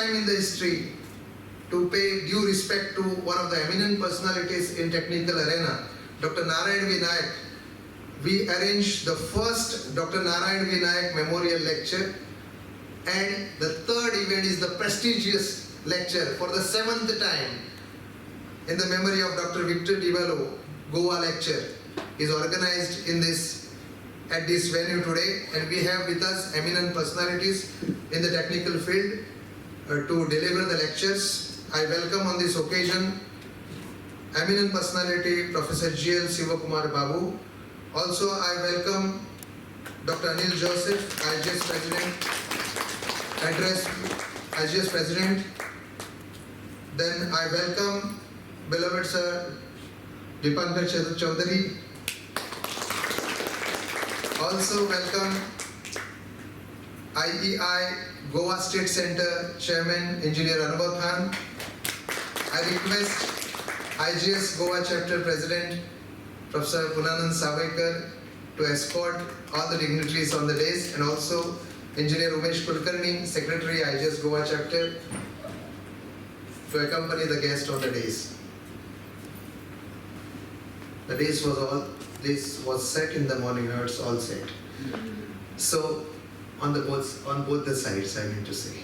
time in the history to pay due respect to one of the eminent personalities in technical arena, Dr. Narayan V. Nayak. We arranged the first Dr. Narayan V. Nayak Memorial Lecture, and the third event is the prestigious lecture for the 7th time in the memory of Dr. Victor D. Mello GOA Lecture is organized at this venue today, and we have with us eminent personalities in the technical field to deliver the lectures. I welcome on this occasion eminent personality Professor L Sivakumar Babu. Also I welcome Dr. Anil Joseph, IGS President. Then I welcome beloved Sir Dipankar Chaudhary. Also welcome IEI Goa State Center Chairman Engineer Anubhav Khan. I request IGS Goa Chapter President Professor Punanand Savekar to escort all the dignitaries on the dais, and also Engineer Umesh Kulkarni, Secretary IGS Goa Chapter, to accompany the guest on the dais. The dais was set in the morning, now it's all set. So on both the sides, I mean to say.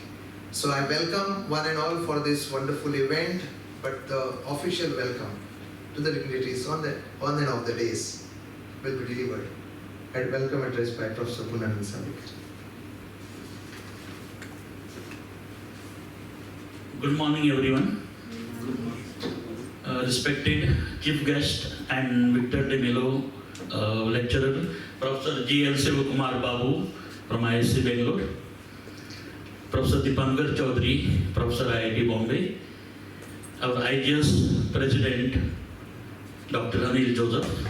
So I welcome one and all for this wonderful event, but the official welcome to the dignitaries on and off the days will be delivered. And welcome address by Professor Punanand Savekar. Good morning, everyone. Respected Chief Guest and Victor de Mello Lecturer, Professor L Sivakumar Babu from ISC Bangalore, Professor Dipankar Chaudhary, Professor IIT Bombay, our IGS President Dr. Anil Joseph,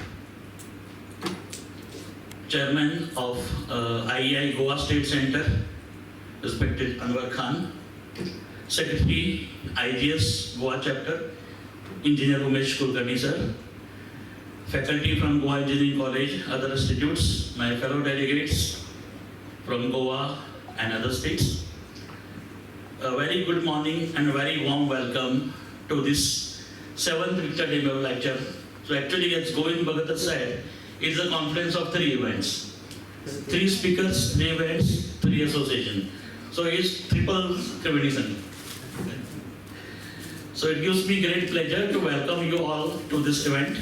Chairman of IEI Goa State Center, respected Anwar Khan, Secretary IGS Goa Chapter, Engineer Umesh Kulkarni sir, faculty from Goa Engineering College, other institutes, my fellow delegates from Goa and other states. A very good morning and a very warm welcome to this 7th Victor de Mello Lecture. So actually, as Govind Bhagat said, it's a conference of 3 events. 3 speakers, 3 events, 3 associations. So it's triple combination. So it gives me great pleasure to welcome you all to this event.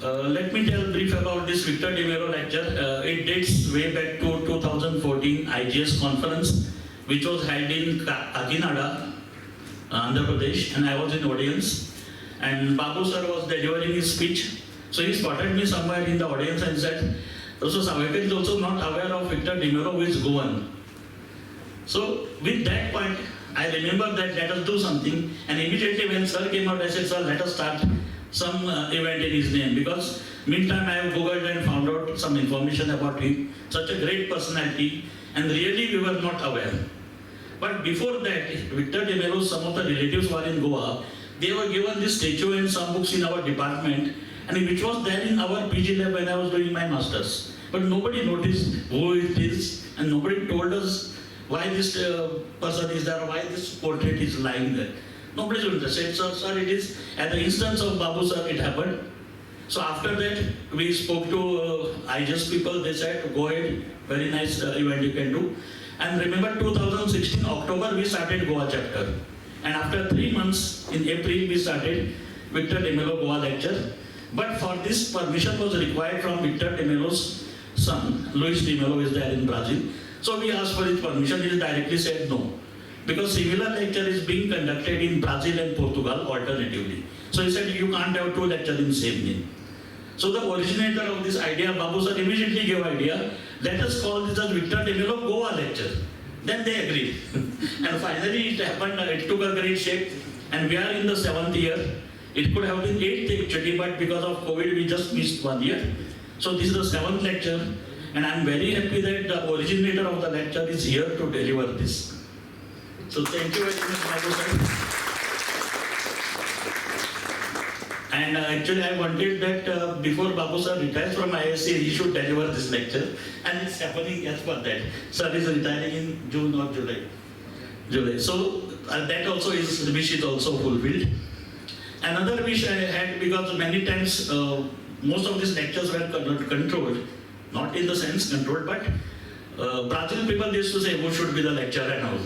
Let me tell brief about this Victor de Mello Lecture. It dates way back to 2014 IGS conference, which was held in Kakinada, Andhra Pradesh, and I was in audience. And Babu sir was delivering his speech. So he spotted me somewhere in the audience and said, so Savekar is also not aware of Victor de Mello, who is Goan. So with that point, I remember that let us do something. And immediately when sir came out, I said, sir, let us start some event in his name. Because meantime, I have Googled and found out some information about him. Such a great personality. And really we were not aware. But before that, Victor de Mello, some of the relatives were in Goa. They were given this statue and some books in our department, and which was there in our PG lab when I was doing my masters. But nobody noticed who it is, and nobody told us why this person is there, why this portrait is lying there. Nobody is interested. So, sir, it is at the instance of Babu sir, it happened. So after that, we spoke to IGS people. They said, go ahead, very nice event you can do. And remember, 2016 October, we started Goa chapter. And after 3 months, in April, we started Victor de Mello Goa Lecture. But for this, permission was required from Victor de Mello's son, Luis de Mello is there in Brazil. So we asked for his permission. He directly said no. Because similar lecture is being conducted in Brazil and Portugal alternatively. So he said, you can't have 2 lectures in the same name. So the originator of this idea, Babu sir, immediately gave idea, let us call this as Victor de Mello Goa Lecture. Then they agreed. And finally it happened, it took a great shape, and we are in the 7th year. It could have been 8th actually, but because of COVID, we just missed 1 year. So this is the 7th lecture, and I'm very happy that the originator of the lecture is here to deliver this. So thank you very much, Babu sir. And actually I wanted that before Babu sir retires from ISC, he should deliver this lecture. And it's happening as per that. Sir is retiring in June or July. July. So that also is wish is also fulfilled. Another wish I had, because many times most of these lectures were controlled, not in the sense controlled, but Brazilian people used to say who should be the lecturer and all.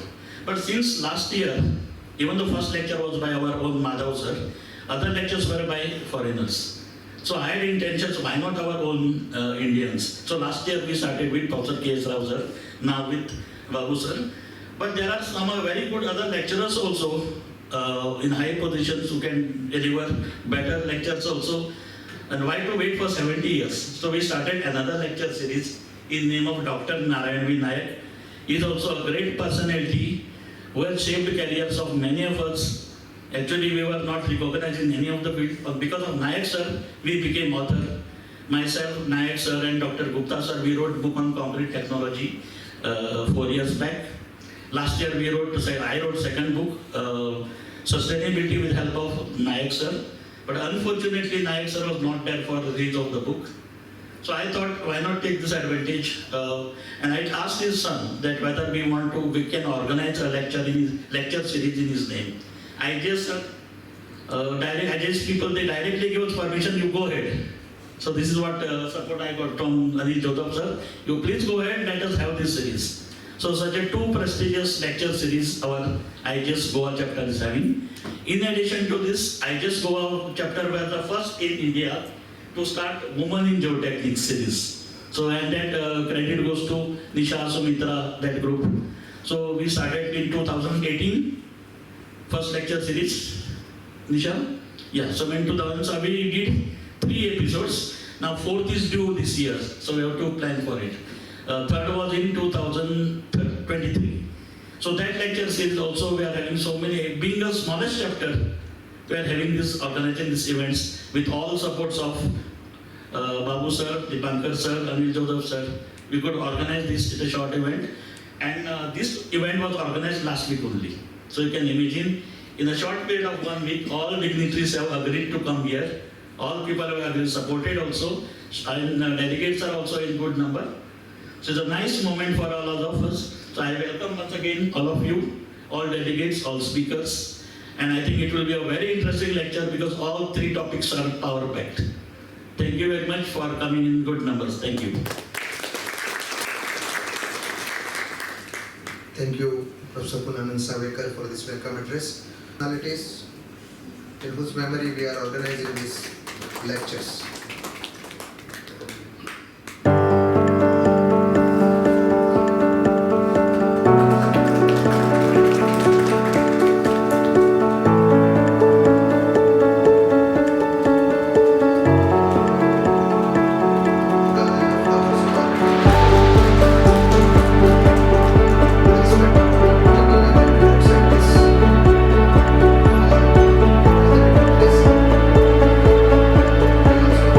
But since last year, even the first lecture was by our own Madhav sir, other lectures were by foreigners. So I had intentions, why not our own Indians? So last year we started with Professor K. S. Rao sir, now with Babu sir. But there are some very good other lecturers also in high positions who can deliver better lectures also. And why to wait for 70 years? So we started another lecture series in name of Dr. Narayan V. Nayak. He is also a great personality who has shaped the careers of many of us. Actually, we were not recognized in any of the fields, but because of Nayak sir, we became author. Myself, Nayak sir and Dr. Gupta sir, we wrote book on concrete technology 4 years back. Last year I wrote second book, Sustainability, with help of Nayak sir. But unfortunately, Nayak sir was not there for the release of the book. So I thought, why not take this advantage? And I asked his son that whether we can organize a lecture series in his name. I just people, they directly give us permission, you go ahead. So this is what support I got from Anil Jodhap sir. You please go ahead, let us have this series. So such a two prestigious lecture series our IGS Goa chapter is having. In addition to this, IGS Goa chapter was the first in India to start Women in Geotechnics series. So and that credit goes to Nisha, Sumitra, that group. So we started in 2018, first lecture series. Nisha? Yeah, so in 2000, so we did 3 episodes. Now 4th is due this year, so we have to plan for it. Third was in 2023. So that lecture series also we are having so many, being the smallest chapter, we are having this, organizing these events with all the supports of Babu sir, Dipankar sir, Anil Jodhap sir. We could organize this a short event, and this event was organized last week only. So you can imagine, in a short period of 1 week, all dignitaries have agreed to come here. All people have agreed, supported also, and delegates are also in good number. So it's a nice moment for all of us. So I welcome once again all of you, all delegates, all speakers. And I think it will be a very interesting lecture because all 3 topics are power-packed. Thank you very much for coming in good numbers. Thank you. Thank you, Professor Punanand Savekar, for this welcome address. Personalities in whose memory we are organizing these lectures. Also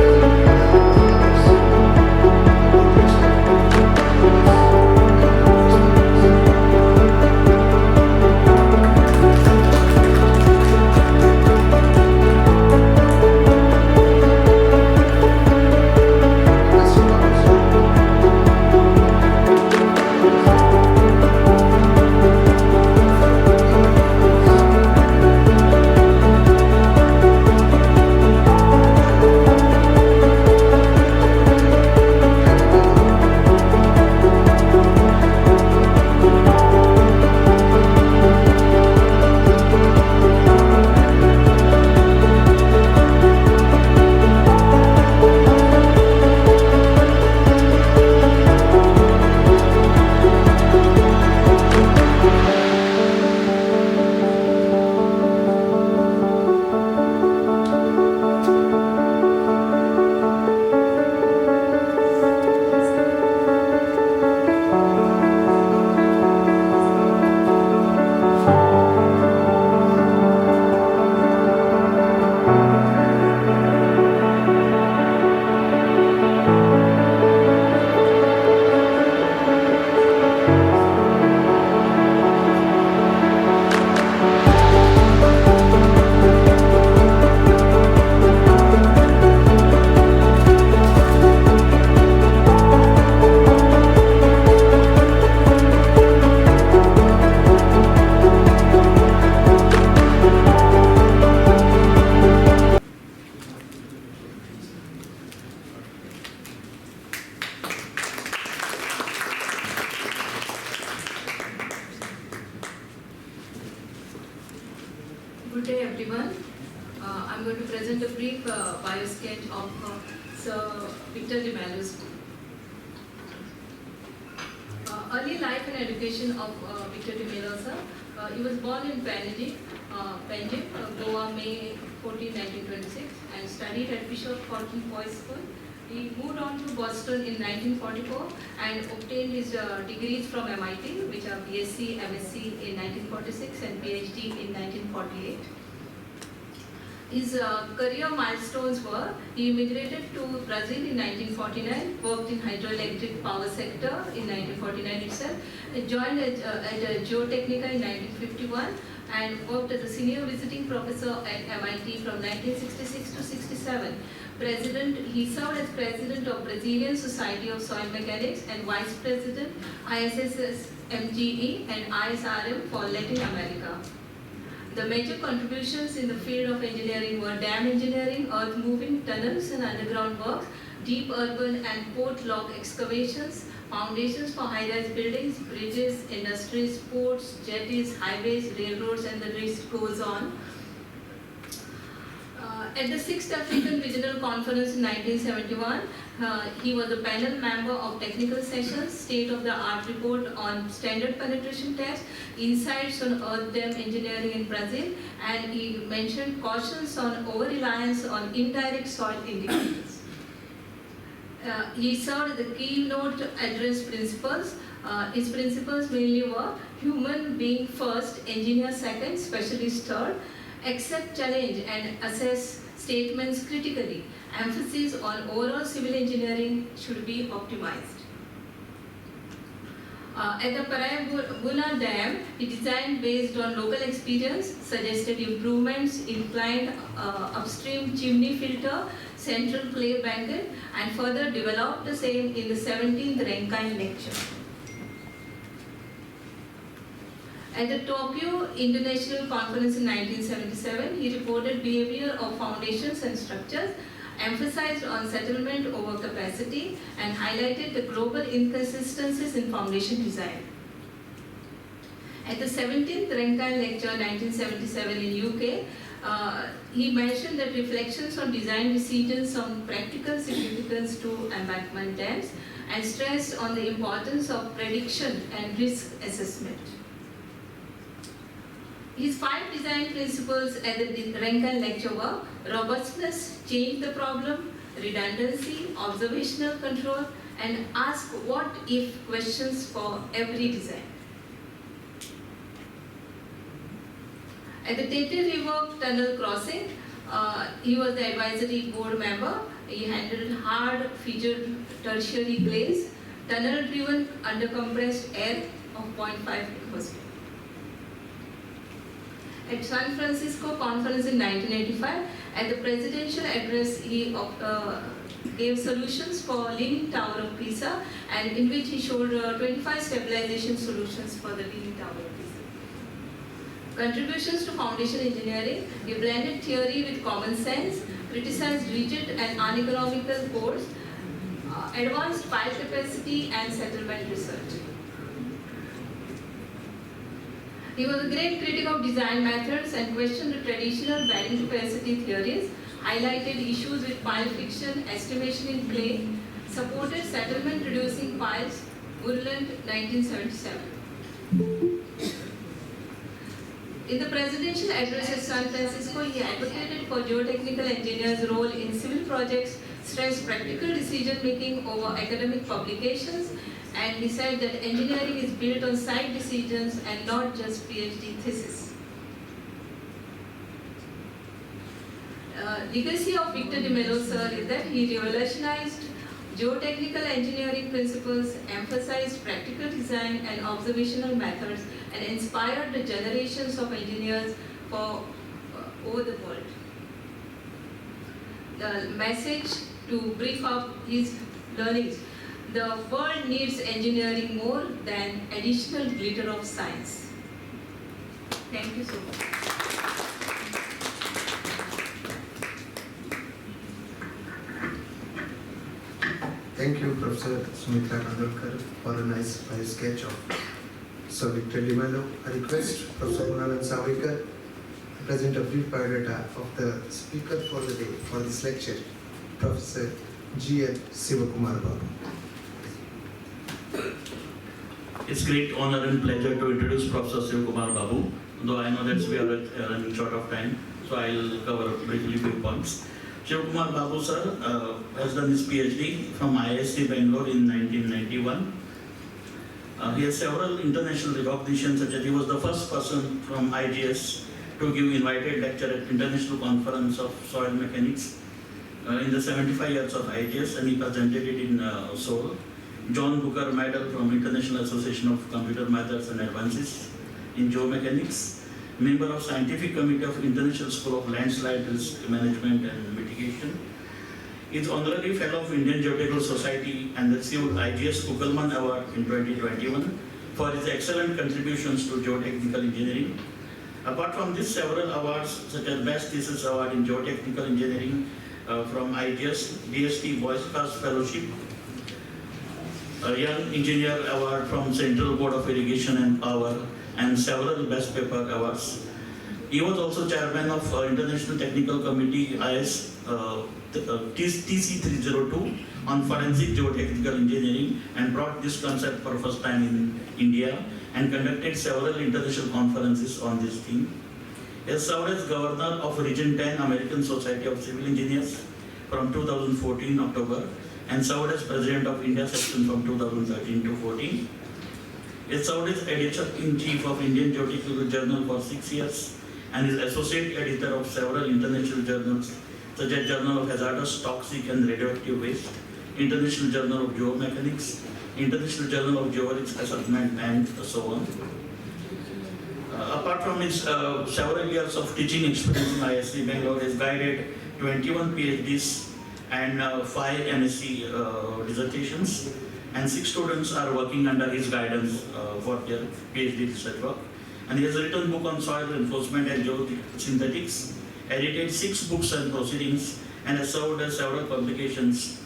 Good day, everyone. I'm going to present a brief bio sketch of Sir Victor de Mello's early life and education of Victor de Mello, sir. He was born in Panjim, Goa, May 14, 1926, and studied at Bishop Horton Boys School. He moved on to Boston in 1944 and obtained his degrees from MIT, which are BSc, MSc in 1946 and PhD in 1948. His career milestones were: he immigrated to Brazil in 1949, worked in hydroelectric power sector in 1949 itself, joined at Geotechnica in 1951, and worked as a senior visiting professor at MIT from 1966 to 67. He served as president of Brazilian Society of Soil Mechanics and vice president ISSS MGE and ISRM for Latin America. The major contributions in the field of engineering were dam engineering, earth moving, tunnels and underground works, deep urban and port lock excavations, foundations for high-rise buildings, bridges, industries, ports, jetties, highways, railroads, and the list goes on. At the 6th African Regional Conference in 1971, he was a panel member of technical sessions, state-of-the-art report on standard penetration test, insights on earth dam engineering in Brazil, and he mentioned cautions on over-reliance on indirect soil indicators. He served the keynote address principles. His principles mainly were human being first, engineer second, specialist third, accept challenge and assess statements critically. Emphasis on overall civil engineering should be optimized. At the Paraibuna Dam, he designed based on local experience, suggested improvements, inclined upstream chimney filter, central clay banquet, and further developed the same in the 17th Renkain lecture. At the Tokyo International Conference in 1977, he reported behavior of foundations and structures, emphasized on settlement over capacity, and highlighted the global inconsistencies in foundation design. At the 17th Renkain lecture 1977 in UK, he mentioned that reflections on design decisions on practical significance to embankment dams and stressed on the importance of prediction and risk assessment. His 5 design principles at the Renkain lecture were robustness, change the problem, redundancy, observational control, and ask what if questions for every design. At the Tete River Tunnel crossing, he was the advisory board member. He handled hard featured tertiary glaze, tunnel driven under compressed air of 0.5 atmosphere. At San Francisco Conference in 1985, at the presidential address, he gave solutions for Leaning Tower of Pisa, and in which he showed 25 stabilization solutions for the Leaning Tower of Pisa. Contributions to foundation engineering: he blended theory with common sense, criticized rigid and uneconomical codes, advanced pile capacity and settlement research. He was a great critic of design methods and questioned the traditional bearing capacity theories, highlighted issues with pile fiction, estimation in clay, supported settlement reducing piles, Woodland 1977. In the presidential address at San Francisco, he advocated for geotechnical engineers' role in civil projects, stressed practical decision-making over academic publications, and he said that engineering is built on side decisions and not just PhD thesis. Legacy of Victor de Mello, sir, is that he revolutionized geotechnical engineering principles, emphasized practical design and observational methods, and inspired the generations of engineers over the world. The message to brief up his learnings: the world needs engineering more than additional glitter of science. Thank you so much. Thank you, Professor Sumitra Kandolkar, for a nice sketch of Sir Victor de Mello. I request Professor Kunal Savekar present a brief biodata of the speaker for the day, for this lecture, Professor L Sivakumar Babu. It's great honor and pleasure to introduce Professor Sivakumar Babu, though I know that we are running short of time, so I'll cover briefly few points. Sivakumar Babu sir has done his PhD from IISc Bangalore in 1991. He has several international recognitions, such as he was the first person from IGS to give invited lecture at International Conference of Soil Mechanics in the 75 years of IGS, and he presented it in Seoul. John Booker Medal from International Association of Computer Methods and Advances in Geomechanics, member of Scientific Committee of International School of Landslide Risk Management and Mitigation. He is Honorary Fellow of Indian Geotechnical Society and received IGS Kugelman Award in 2021 for his excellent contributions to geotechnical engineering. Apart from this, several awards such as Best Thesis Award in Geotechnical Engineering from IGS, DST Voice Cast Fellowship, a Young Engineer Award from Central Board of Irrigation and Power, and several Best Paper Awards. He was also chairman of International Technical Committee IS TC302 on forensic geotechnical engineering, and brought this concept for the first time in India and conducted several international conferences on this theme. He has served as governor of Region 10 American Society of Civil Engineers from 2014 October, and served as president of India section from 2013 to 14. He served as editor-in-chief of Indian Geotechnical Journal for 6 years, and is associate editor of several international journals, such as Journal of Hazardous, Toxic and Radioactive Waste, International Journal of Geomechanics, International Journal of Georisk Assessment, and so on. Apart from his several years of teaching experience in IISc Bangalore, he has guided 21 PhDs and 5 MSc dissertations, and 6 students are working under his guidance for their PhD research work. And he has written a book on soil reinforcement and geosynthetics, edited 6 books and proceedings, and has served as several publications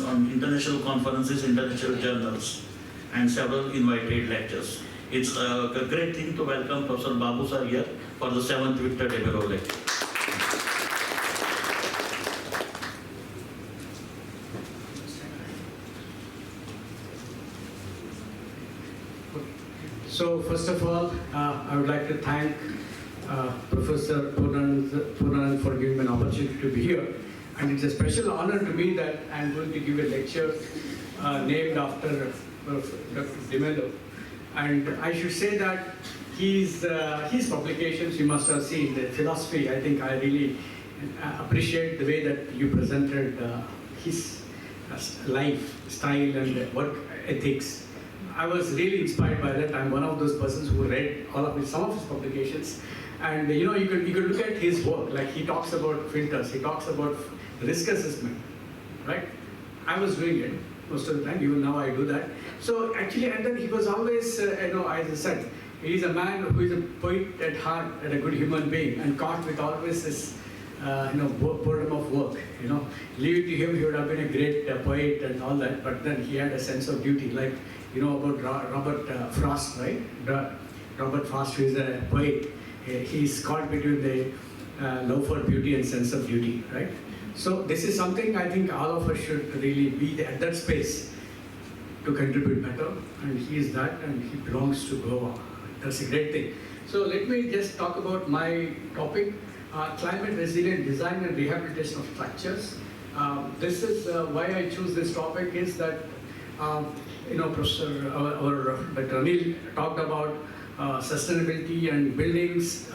on international conferences, international journals, and several invited lectures. It's a great thing to welcome Professor Babu sir here for the 7th Victor de Mello lecture. So first of all, I would like to thank Professor Purnanand for giving me an opportunity to be here. And it's a special honor to me that I'm going to give a lecture named after Dr. de Mello. And I should say that his publications, you must have seen, the philosophy, I think I really appreciate the way that you presented his lifestyle and work ethics. I was really inspired by that. I'm one of those persons who read some of his publications, and you could look at his work. Like he talks about filters, he talks about risk assessment, right? I was doing it most of the time. Even now I do that. So actually, and then he was always, as I said, he's a man who is a poet at heart and a good human being, and caught with always this boredom of work. Leave it to him, he would have been a great poet and all that. But then he had a sense of duty, like. About Robert Frost, right? Robert Frost, who is a poet, he's caught between the love for beauty and sense of duty, right? So this is something I think all of us should really be at that space to contribute better, and he is that, and he belongs to Goa. That's a great thing. So let me just talk about my topic, climate resilient design and rehabilitation of structures. This is why I choose this topic is that Professor or Dr. Anil talked about sustainability and buildings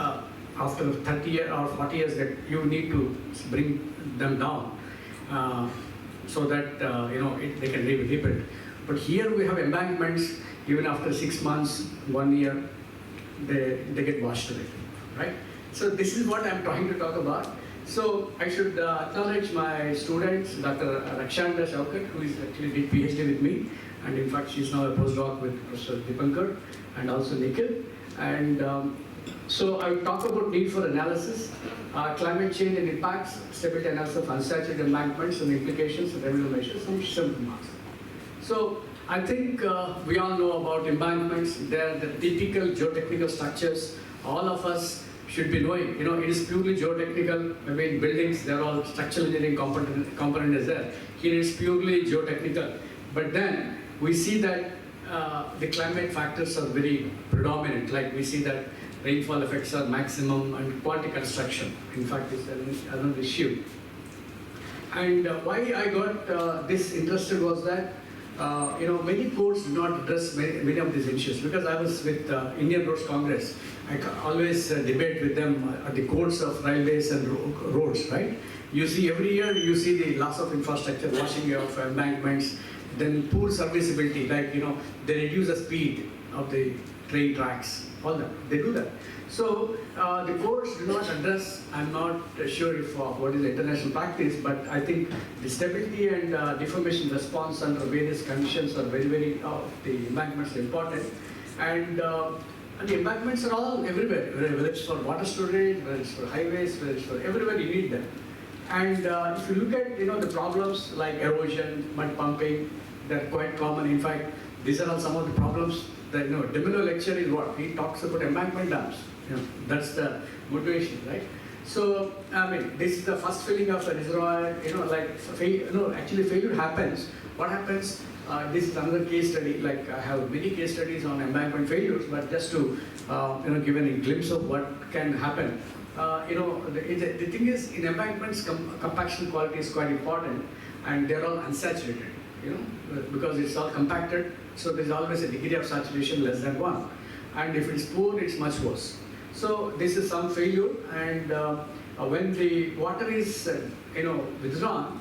after 30 years or 40 years that you need to bring them down so that they can rebuild. But here we have embankments. Even after 6 months, 1 year, they get washed away, right? So this is what I'm trying to talk about. So I should acknowledge my students, Dr. Rakshandra Shaukat, who is actually did PhD with me, and in fact she's now a postdoc with Professor Dipankar and also Nikhil. And so I will talk about need for analysis, climate change and impacts, stability analysis of unsaturated embankments and implications of revenue measures, some remarks. So I think we all know about embankments. They are the typical geotechnical structures. All of us should be knowing. It is purely geotechnical. Maybe in buildings, there are all structural engineering component is there. Here it's purely geotechnical. But then we see that the climate factors are very predominant. Like we see that rainfall effects are maximum and quality construction. In fact, it's another issue. And why I got this interested was that many courts do not address many of these issues. Because I was with Indian Roads Congress, I always debate with them at the courts of railways and roads, right? You see every year, you see the loss of infrastructure, washing of embankments, then poor serviceability, like, they reduce the speed of the train tracks, all that, they do that. So the courts do not address, I'm not sure if what is the international practice, but I think the stability and deformation response under various conditions are very, very, the embankments are important. And the embankments are all everywhere, whether it's for water storage, whether it's for highways, whether it's for everywhere you need them. And if you look at the problems like erosion, mud pumping, they're quite common. In fact, these are all some of the problems that De Mello lecture is what he talks about embankment dams. That's the motivation, right? So I mean, this is the first filling of a reservoir. Actually failure happens. What happens? This is another case study. Like I have many case studies on embankment failures, but just to give a glimpse of what can happen. The thing is, in embankments, compaction quality is quite important, and they're all unsaturated, because it's all compacted, so there's always a degree of saturation less than 1. And if it's poor, it's much worse. So this is some failure, and when the water is, withdrawn,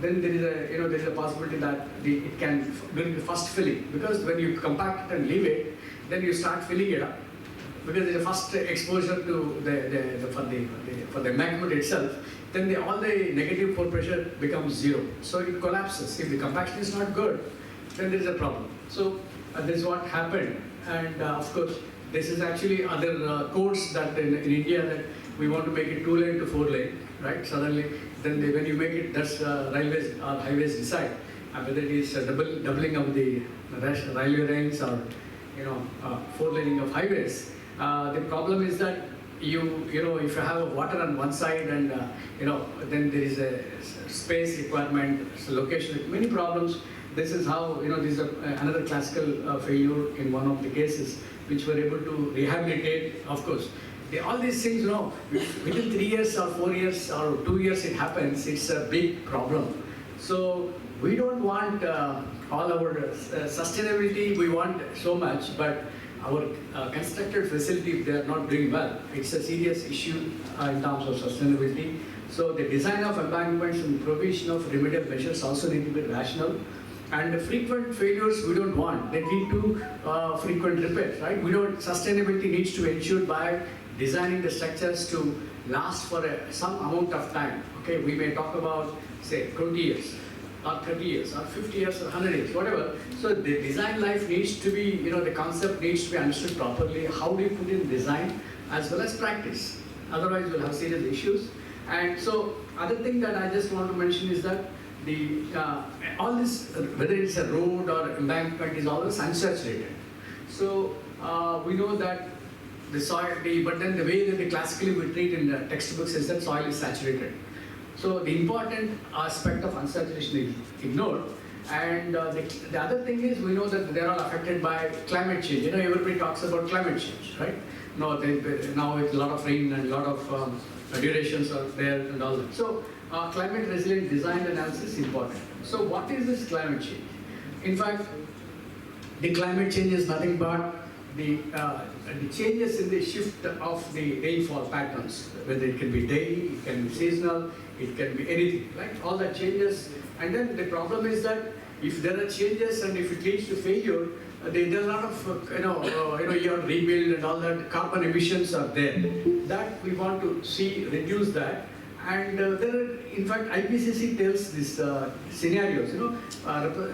then there is a possibility that it can, during the first filling, because when you compact it and leave it, then you start filling it up. Because there's a first exposure to for the embankment itself, then all the negative pore pressure becomes 0. So it collapses. If the compaction is not good, then there is a problem. So this is what happened. And of course, this is actually other codes that in India that we want to make it 2-lane to 4-lane, right? Suddenly, then when you make it, that's railways or highways decide whether it is doubling of the railway lanes or 4-laning of highways. The problem is that if you have water on one side and then there is a space requirement, location, many problems. This is how this is another classical failure in one of the cases which were able to rehabilitate. Of course, all these things, within 3 years or 4 years or 2 years it happens. It's a big problem. So we don't want all our sustainability. We want so much, but our constructed facility, if they are not doing well, it's a serious issue in terms of sustainability. So the design of embankments and provision of remedial measures also need to be rational. And frequent failures we don't want. They lead to frequent repairs, right? Sustainability needs to ensure by designing the structures to last for some amount of time. Okay, we may talk about, say, 20 years. Or 30 years, or 50 years, or 100 years, whatever. So the design life needs to be, the concept needs to be understood properly. How do you put in design as well as practice? Otherwise, we'll have serious issues. And so, other thing that I just want to mention is that all this, whether it's a road or embankment, is always unsaturated. So we know that the soil, but then the way that classically we treat in the textbooks is that soil is saturated. So the important aspect of unsaturation is ignored. And the other thing is, we know that they're all affected by climate change. Everybody talks about climate change, right? Now it's a lot of rain and a lot of durations are there and all that. So climate resilient design analysis is important. So what is this climate change? In fact, the climate change is nothing but the changes in the shift of the rainfall patterns, whether it can be daily, it can be seasonal, it can be anything, right? All that changes. And then the problem is that if there are changes and if it leads to failure, there's a lot of, you have rebuild and all that, carbon emissions are there. That we want to see, reduce that. And there are, in fact, IPCC tells these scenarios,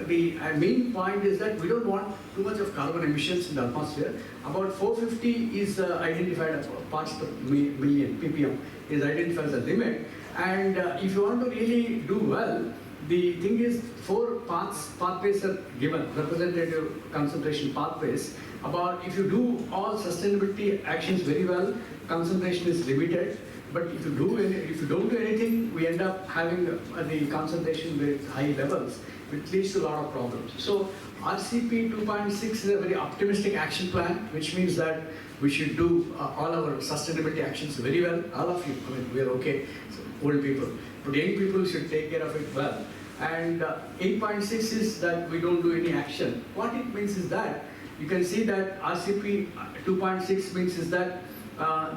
the main point is that we don't want too much of carbon emissions in the atmosphere. About 450 is identified as parts per million, ppm, is identified as a limit. And if you want to really do well, the thing is 4 pathways are given, representative concentration pathways. about if you do all sustainability actions very well, concentration is limited. But if you don't do anything, we end up having the concentration with high levels, which leads to a lot of problems. So RCP 2.6 is a very optimistic action plan, which means that we should do all our sustainability actions very well. All of you, I mean, we are okay, so old people, but young people should take care of it well. And 8.6 is that we don't do any action. What it means is that you can see that RCP 2.6 means is that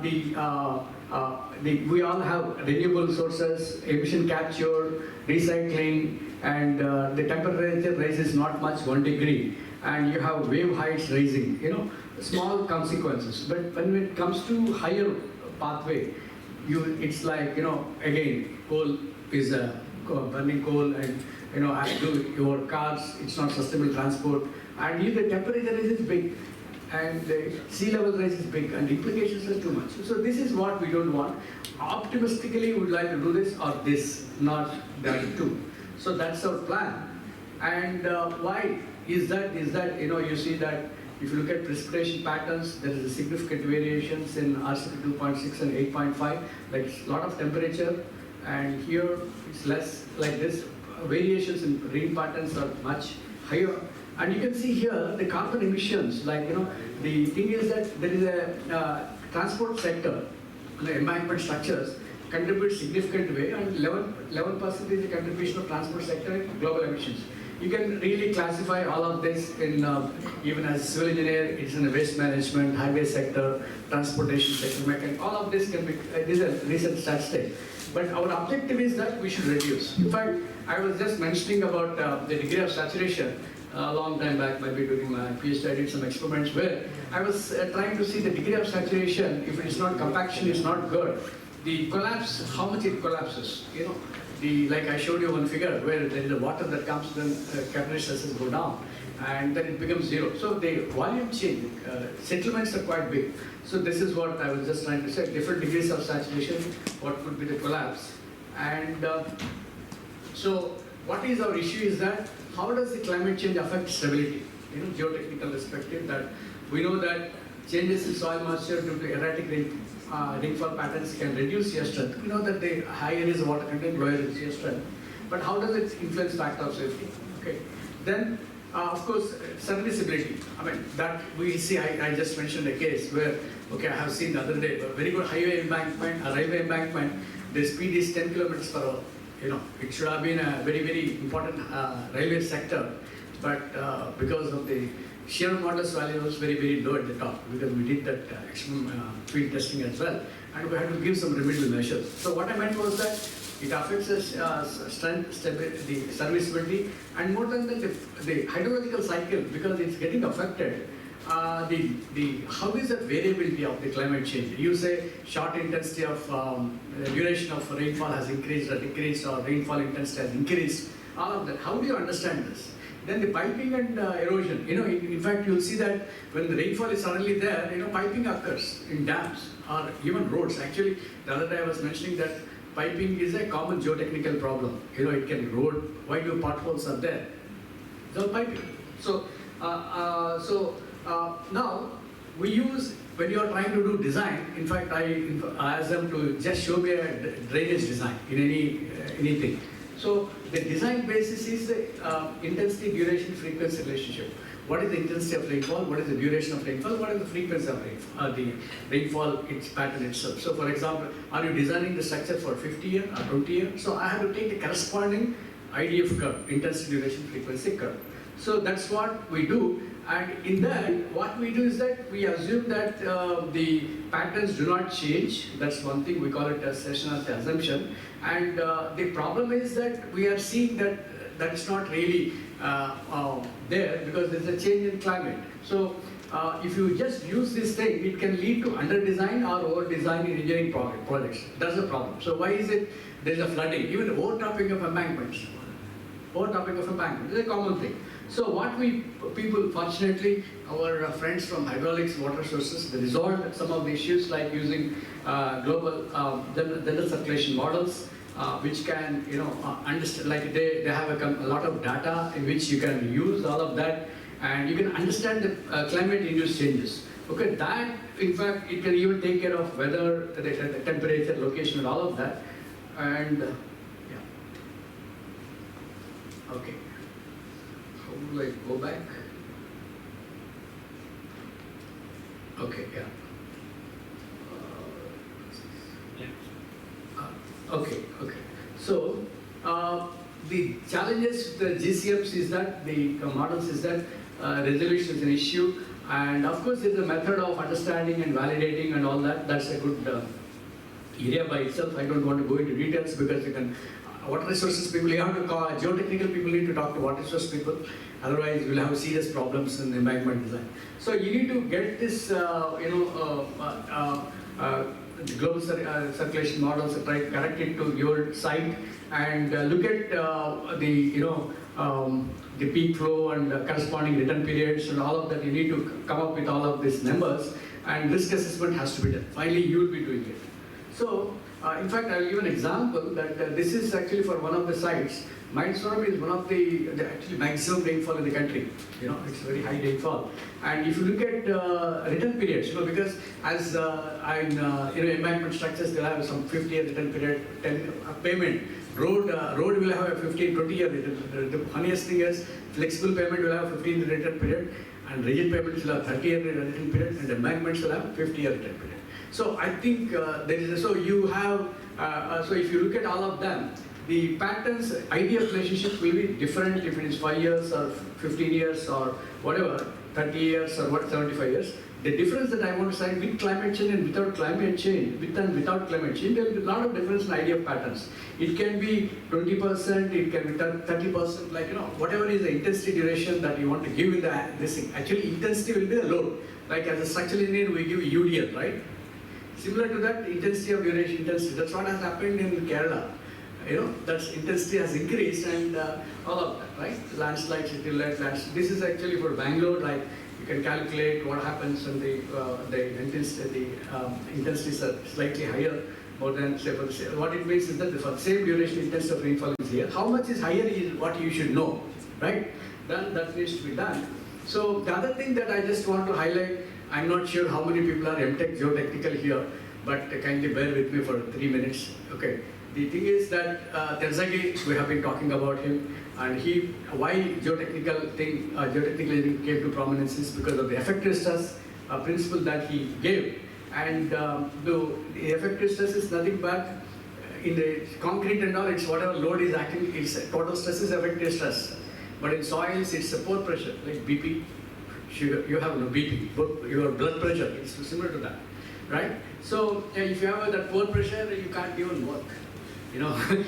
we all have renewable sources, emission capture, recycling, and the temperature rise is not much 1 degree, and you have wave heights rising, small consequences. But when it comes to higher pathway, it's like, again, coal is burning coal, and as to your cars, it's not sustainable transport, and if the temperature rise is big, and the sea level rise is big, and implications are too much. So this is what we don't want. Optimistically, we would like to do this or this, not that too. So that's our plan. And why is that? You see that if you look at precipitation patterns, there is a significant variations in RCP 2.6 and 8.5, like a lot of temperature, and here it's less like this. Variations in rain patterns are much higher. And you can see here the carbon emissions, the thing is that there is a transport sector, the embankment structures contribute significant way, and 11% is the contribution of transport sector in global emissions. You can really classify all of this in, even as civil engineer, it's in the waste management, highway sector, transportation sector, mechanic, all of this can be, this is a recent statistic. But our objective is that we should reduce. In fact, I was just mentioning about the degree of saturation. A long time back, maybe during my PhD, I did some experiments where I was trying to see the degree of saturation. If it is not, compaction is not good, the collapse, how much it collapses. Like I showed you one figure where there is a water that comes, then capillary stresses go down, and then it becomes zero. So the volume change, settlements are quite big. So this is what I was just trying to say, different degrees of saturation, what could be the collapse. And so what is our issue is that how does the climate change affect stability? Geotechnical perspective, that we know that changes in soil moisture due to erratic rainfall patterns can reduce shear strength. We know that the higher is water content, lower is shear strength. But how does it influence factor of safety? Okay. Then, of course, serviceability. I mean, that we see, I just mentioned a case where, okay, I have seen the other day, a very good highway embankment, a railway embankment, the speed is 10 kilometers per hour. It should have been a very, very important railway sector, but because of the shear modulus value was very, very low at the top, because we did that field testing as well, and we had to give some remedial measures. So what I meant was that it affects the strength, stability, the serviceability, and more than that, the hydrological cycle, because it's getting affected. How is that variability of the climate change? You say short intensity of duration of rainfall has increased or decreased, or rainfall intensity has increased. All of that. How do you understand this? Then the piping and erosion. In fact, you'll see that when the rainfall is suddenly there, piping occurs in dams or even roads. Actually, the other day I was mentioning that piping is a common geotechnical problem. It can erode. Why do potholes are there? It's all piping. So, now we use, when you are trying to do design, in fact, I asked them to just show me a drainage design in anything. So the design basis is the intensity, duration, frequency relationship. What is the intensity of rainfall? What is the duration of rainfall? What is the frequency of rainfall? The rainfall, its pattern itself. So for example, are you designing the structure for 50 years or 20 years? So I have to take the corresponding IDF curve, intensity, duration, frequency curve. So that's what we do. And in that, what we do is that we assume that the patterns do not change. That's one thing, we call it a seasonality assumption. And the problem is that we are seeing that that's not really there, because there's a change in climate. So if you just use this thing, it can lead to under-design or over-design in engineering projects. That's the problem. So why is it there's a flooding, even overtopping of embankments? Overtopping of embankments is a common thing. So what people, fortunately, our friends from hydraulics, water sources, they resolved some of the issues, like using global general circulation models, which can, understand, like they have a lot of data in which you can use all of that, and you can understand the climate-induced changes. Okay, that in fact it can even take care of weather, the temperature, location, and all of that. And yeah, okay. How do I go back? Okay, yeah. Okay. So the challenges with the GCMs is that the models is that resolution is an issue, and of course there's a method of understanding and validating and all that. That's a good area by itself. I don't want to go into details because you can. Water resources people, you have to call geotechnical people need to talk to water resource people. Otherwise, we'll have serious problems in embankment design. So you need to get this, the global circulation models, try to connect it to your site and look at the peak flow and corresponding return periods and all of that. You need to come up with all of these numbers, and risk assessment has to be done. Finally, you will be doing it. So, in fact, I'll give an example that this is actually for one of the sites. Mindstorm is one of the actually maximum rainfall in the country. It's very high rainfall. And if you look at return periods, because as embankment structures, they'll have some 50-year return period, 10 payment. Road will have a 15-20-year return. The funniest thing is flexible payment will have 15-year return period, and rigid payments will have 30-year return period, and embankments will have 50-year return period. So I think so you have so if you look at all of them, the patterns, ideal relationship will be different if it is 5 years or 15 years or whatever, 30 years or 75 years. The difference that I want to say with climate change and without climate change, with and without climate change, there will be a lot of difference in idea of patterns. It can be 20%, it can be 30%, whatever is the intensity duration that you want to give in this thing. Actually, intensity will be the load. Like as a structural engineer, we give UDL, right? Similar to that, intensity of duration, intensity. That's what has happened in Kerala. That's intensity has increased and all of that, right? Landslides, this is actually for Bangalore, like you can calculate what happens when the intensity is slightly higher, more than say for the same. What it means is that for the same duration, intensity of rainfall is here. How much is higher is what you should know, right? Then that needs to be done. So the other thing that I just want to highlight, I'm not sure how many people are MTech geotechnical here, but kindly bear with me for 3 minutes. Okay. The thing is that Terzaghi, we have been talking about him, and why geotechnical engineering came to prominence is because of the effective stress principle that he gave. And the effective stress is nothing but in the concrete and all, it's whatever load is acting, it's total stress is effective stress. But in soils, it's a pore pressure, like BP, sugar, you have no BP, but your blood pressure, it's similar to that, right? So if you have that pore pressure, you can't even work.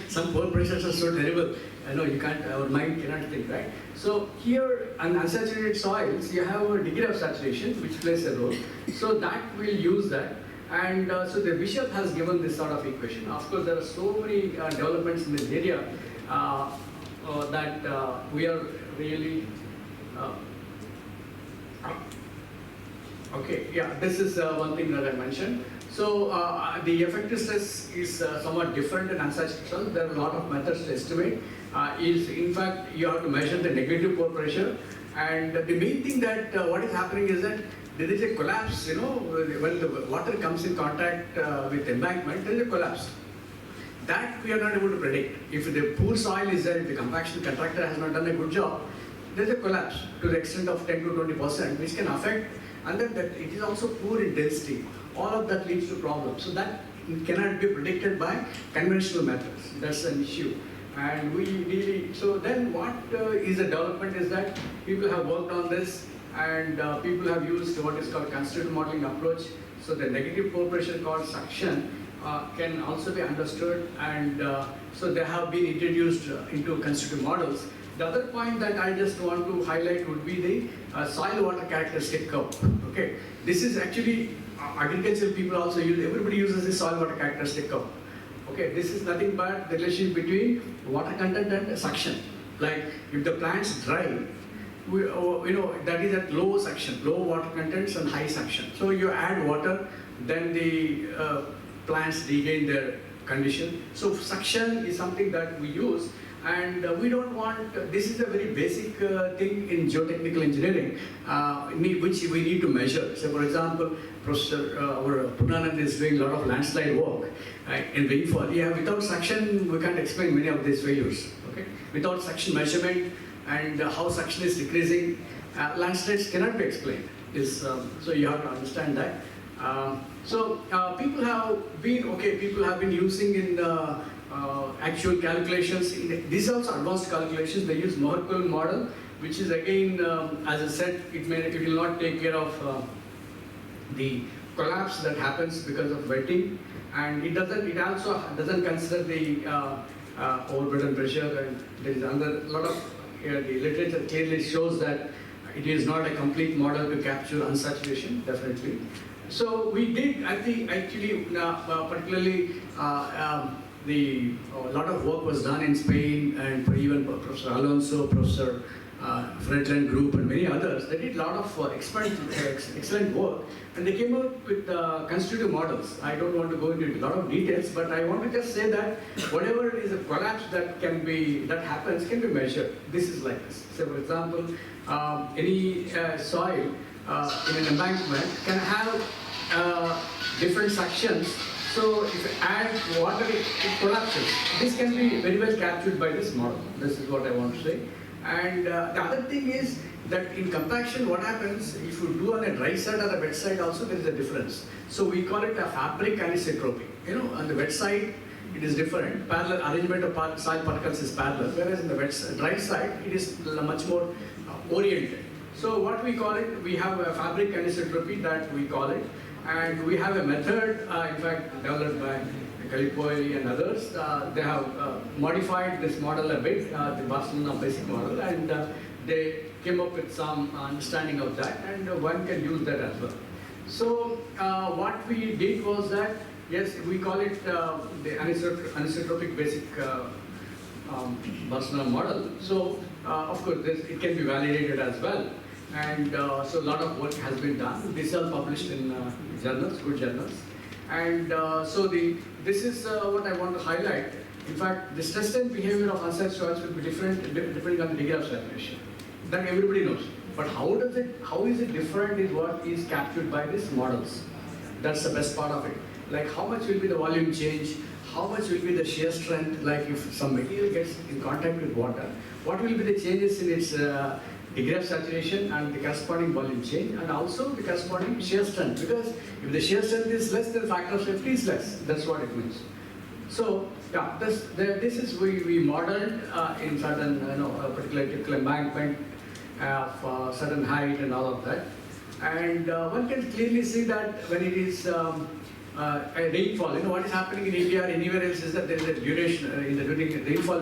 Some pore pressures are so terrible, you can't, our mind cannot think, right? So here, on unsaturated soils, you have a degree of saturation, which plays a role. So that will use that. And so the bishop has given this sort of equation. Of course, there are so many developments in this area that we are really, okay, yeah, this is one thing that I mentioned. So the effective stress is somewhat different in unsaturated soils. There are a lot of methods to estimate. In fact, you have to measure the negative pore pressure. And the main thing that what is happening is that there is a collapse, when the water comes in contact with embankment, there is a collapse. That we are not able to predict. If the poor soil is there, if the compaction contractor has not done a good job, there is a collapse to the extent of 10 to 20%, which can affect, and then that it is also poor in density. All of that leads to problems. So that cannot be predicted by conventional methods. That's an issue. And we really, so then what is the development is that people have worked on this, and people have used what is called constitutive modeling approach. So the negative pore pressure called suction can also be understood, and so they have been introduced into constitutive models. The other point that I just want to highlight would be the soil water characteristic curve. Okay, this is actually agricultural people also use. Everybody uses the soil water characteristic curve. Okay, this is nothing but the relationship between water content and suction. Like if the plant's dry, that is at low suction, low water contents and high suction. So you add water, then the plants regain their condition. So suction is something that we use, And we don't want, this is a very basic thing in geotechnical engineering, which we need to measure. So for example, Professor our Punanand is doing a lot of landslide work in rainfall. Yeah, without suction, we can't explain many of these failures. Okay? Without suction measurement and how suction is decreasing, landslides cannot be explained. So you have to understand that. People have been using in actual calculations. These are also advanced calculations. They use Mohr-Coulomb model, which is again, as I said, it will not take care of the collapse that happens because of wetting, and it also doesn't consider the overburden pressure. And there is a lot of the literature clearly shows that it is not a complete model to capture unsaturation, definitely. So we did, I think, actually, particularly a lot of work was done in Spain, and for even Professor Alonso, Professor Fredland Group, and many others. They did a lot of excellent work, and they came up with constitutive models. I don't want to go into a lot of details, but I want to just say that whatever is a collapse that happens can be measured. This is like this. So, for example, any soil in an embankment can have different sections. So if you add water, it collapses. This can be very well captured by this model. This is what I want to say. And the other thing is that in compaction, what happens, if you do on a dry side or a wet side also, there is a difference. So we call it a fabric anisotropy. You know, on the wet side, it is different. Parallel arrangement of soil particles is parallel, whereas in the dry side, it is much more oriented. So what we call it, we have a fabric anisotropy that we call it. And we have a method, in fact, developed by Calipoi and others. They have modified this model a bit, the Barcelona basic model, and they came up with some understanding of that, and one can use that as well. So what we did was that, yes, we call it the anisotropic basic Barcelona model. So of course, it can be validated as well. And so a lot of work has been done. This is all published in journals, good journals. And this is what I want to highlight. In fact, the stress and behavior of unsafe soils will be different depending on the degree of saturation. That everybody knows. But how is it different is what is captured by these models. That's the best part of it. Like how much will be the volume change, how much will be the shear strength, like if some material gets in contact with water, what will be the changes in its degree of saturation and the corresponding volume change, and also the corresponding shear strength, because if the shear strength is less, then factor of safety is less. That's what it means. So yeah, this is we modeled in certain particular typical embankment of certain height and all of that, and one can clearly see that when it is a rainfall, what is happening in India or anywhere else is that there is a duration during rainfall.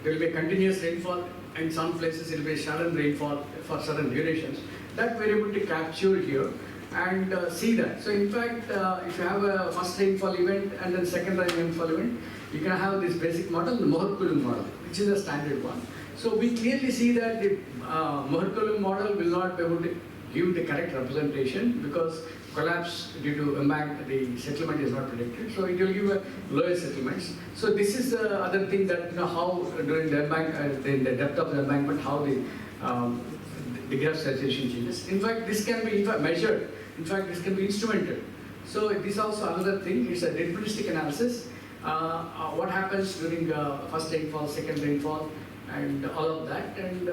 There will be a continuous rainfall. In some places, it will be a sudden rainfall for certain durations. That we're able to capture here and see that. So in fact, if you have a first rainfall event and then second rainfall event, you can have this basic model, the Mohr-Coulomb model, which is a standard one. So we clearly see that the Mohr-Coulomb model will not be able to give the correct representation because collapse due to the settlement is not predicted. So it will give a lower settlements. So this is the other thing that how during the the depth of the embankment, how the degree of saturation changes. In fact, this can be measured. In fact, this can be instrumented. So this is also another thing. It's a deterministic analysis. What happens during first rainfall, second rainfall, and all of that, and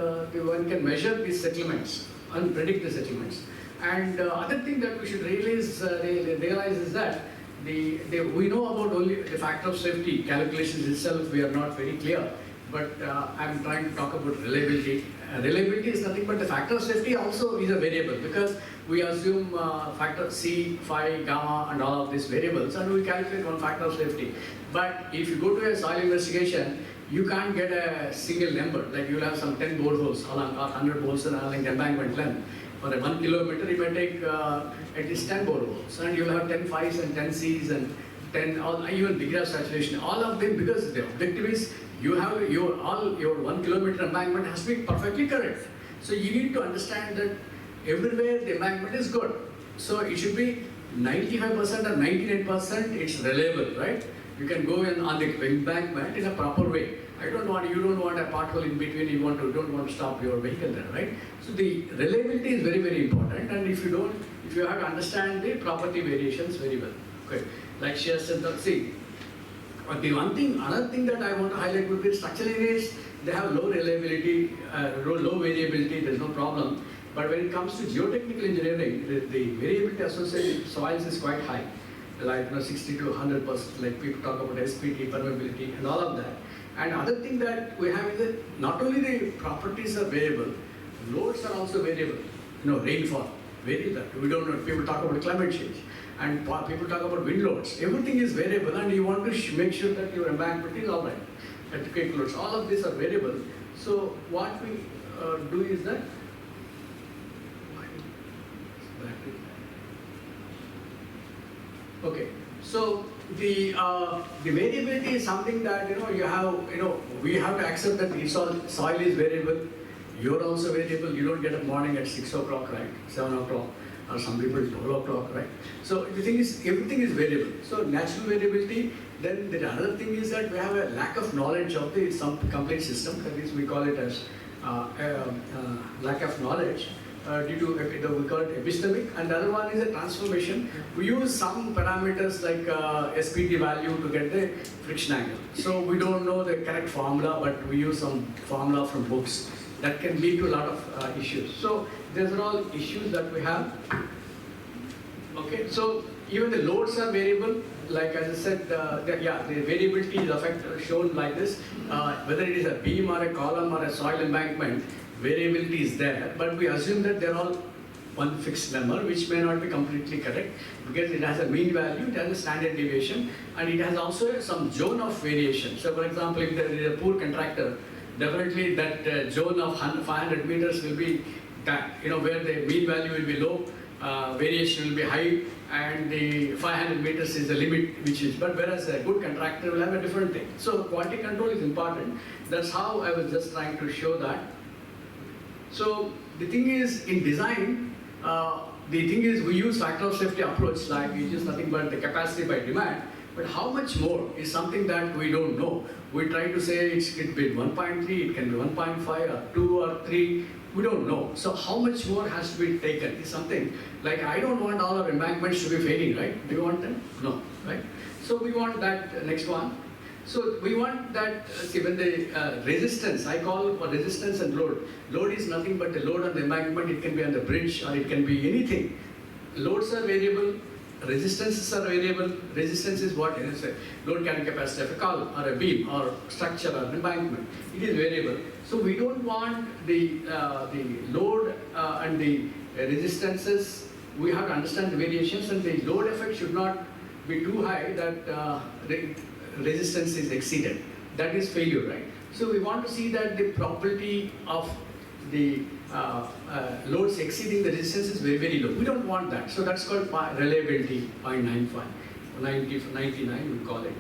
one can measure these settlements and predict the settlements. And other thing that we should realize is that we know about only the factor of safety calculations itself. We are not very clear, but I'm trying to talk about reliability. Reliability is nothing but the factor of safety also is a variable because we assume factor C, phi, gamma, and all of these variables, and we calculate one factor of safety. But if you go to a soil investigation, you can't get a single number. Like you will have some 10 boreholes along 100 boreholes along the embankment length. For a 1 kilometer, you may take at least 10 boreholes, and you will have 10 phi's and 10 C's and 10 even degree of saturation. All of them, because the objective is you have your 1 kilometer embankment has to be perfectly correct. So you need to understand that everywhere the embankment is good. So it should be 95% or 99%. It's reliable, right? You can go in on the embankment in a proper way. You don't want a pothole in between, you don't want to stop your vehicle there, right? So the reliability is very, very important, and if you have to understand the property variations very well. Okay, like shear strength, see. But another thing that I want to highlight would be structural areas, they have low reliability, low variability, there's no problem. But when it comes to geotechnical engineering, the variability associated with soils is quite high, like 60 to 100%, like people talk about SPT, permeability, and all of that. And other thing that we have is that not only the properties are variable, loads are also variable. Rainfall, vary that. We don't know, people talk about climate change, and people talk about wind loads. Everything is variable, and you want to make sure that your embankment is all right. Earthquake loads, all of these are variable. So what we do is that, okay, so the variability is something that we have to accept that the soil is variable. You're also variable. You don't get up morning at 6 o'clock, right? 7 o'clock, or some people 12 o'clock, right? So the thing is, everything is variable. So natural variability. Then the other thing is that we have a lack of knowledge of the complete system. That is, we call it as lack of knowledge. Due to we call it epistemic, and the other one is a transformation. We use some parameters like SPT value to get the friction angle. So we don't know the correct formula, but we use some formula from books that can lead to a lot of issues. So these are all issues that we have. Okay, so even the loads are variable. Like as I said, the variability is shown like this. Whether it is a beam or a column or a soil embankment, variability is there, but we assume that they're all one fixed number, which may not be completely correct, because it has a mean value, it has a standard deviation, and it has also some zone of variation. So for example, if there is a poor contractor, definitely that zone of 500 meters will be that, where the mean value will be low, variation will be high, and the 500 meters is the limit which is, but whereas a good contractor will have a different thing. So quality control is important. That's how I was just trying to show that. So the thing is, in design, we use factor of safety approach, like it's just nothing but the capacity by demand, but how much more is something that we don't know. We try to say it can be 1.3, it can be 1.5 or 2 or 3, we don't know. So how much more has to be taken is something, like I don't want all our embankments to be failing, right? Do you want them? No, right? So we want that next one. So we want that, when the resistance, I call for resistance and load. Load is nothing but the load on the embankment. It can be on the bridge or it can be anything. Loads are variable, resistances are variable. Resistance is what? Load carrying capacity of a column or a beam or structure or an embankment. It is variable. So we don't want the load and the resistances. We have to understand the variations, and the load effect should not be too high that resistance is exceeded. That is failure, right? So we want to see that the probability of the loads exceeding the resistance is very, very low. We don't want that. So that's called reliability, 0.95, 99 we call it.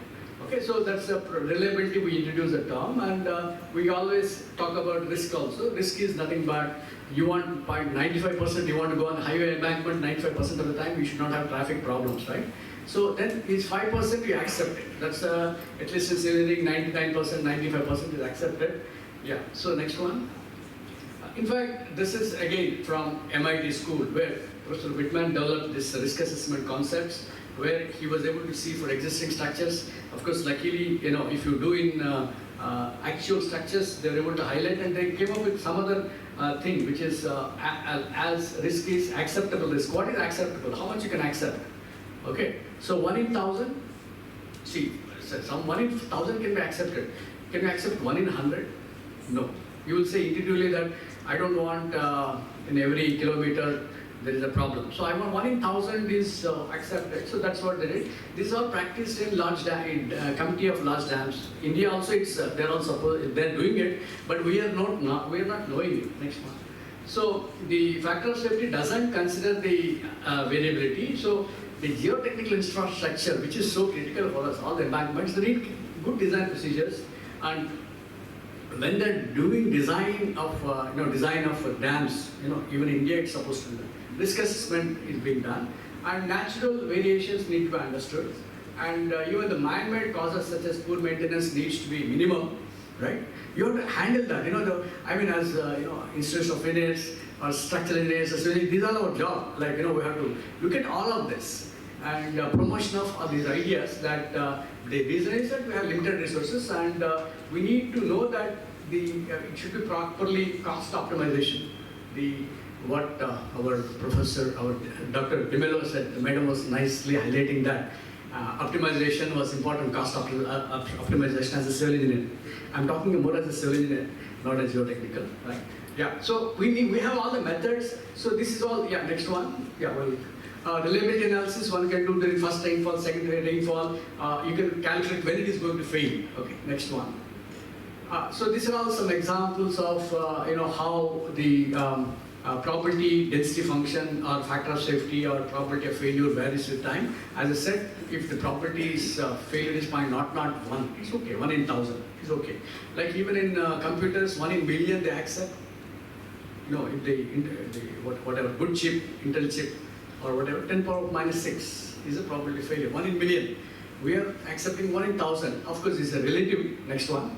Okay, so that's the reliability. We introduce a term, and we always talk about risk also. Risk is nothing but you want 95%, you want to go on the highway embankment 95% of the time, you should not have traffic problems, right? So then it's 5% you accept it. That's at least in engineering 99%, 95% is accepted. Yeah, so next one. In fact, this is again from MIT school, where Professor Whitman developed this risk assessment concepts, where he was able to see for existing structures. Of course, luckily, if you do in actual structures, they were able to highlight, and they came up with some other thing, which is as risk is acceptable risk. What is acceptable? How much you can accept? Okay, so 1 in 1,000, see, some 1 in 1,000 can be accepted. Can you accept 1 in 100? No. You will say intuitively that I don't want in every kilometer there is a problem. So I want 1 in 1,000 is accepted. So that's what they did. This is all practiced in large dam, committee of large dams. India also, they're doing it, but we are not knowing it. Next one. So the factor of safety doesn't consider the variability. So the geotechnical infrastructure, which is so critical for us, all the embankments, they need good design procedures. And when they're doing design of dams, even India it's supposed to do that. Risk assessment is being done, and natural variations need to be understood. and even the man-made causes such as poor maintenance needs to be minimum, right? You have to handle that. As institutes of engineers or structural engineers, these are our job. We have to look at all of this and promotion of all these ideas that the reason is that we have limited resources, and we need to know that it should be properly cost optimization. What our professor, our Dr. De Mello said, the madam was nicely highlighting that optimization was important, cost optimization as a civil engineer. I'm talking more as a civil engineer, not as geotechnical, right? Yeah, so we have all the methods. So this is all, yeah, next one. Yeah, well, reliability analysis, one can do during first rainfall, secondary rainfall. You can calculate when it is going to fail. Okay, next one. So these are all some examples of how the probability density function or factor of safety or probability of failure varies with time. As I said, if the probability is failure is 0.001, it's okay. 1 in 1,000 is okay. Like even in computers, 1 in million they accept. If they whatever good chip, Intel chip or whatever, 10 power minus 6 is a probability of failure. 1 in million. We are accepting 1 in 1,000. Of course, it's a relative. Next one.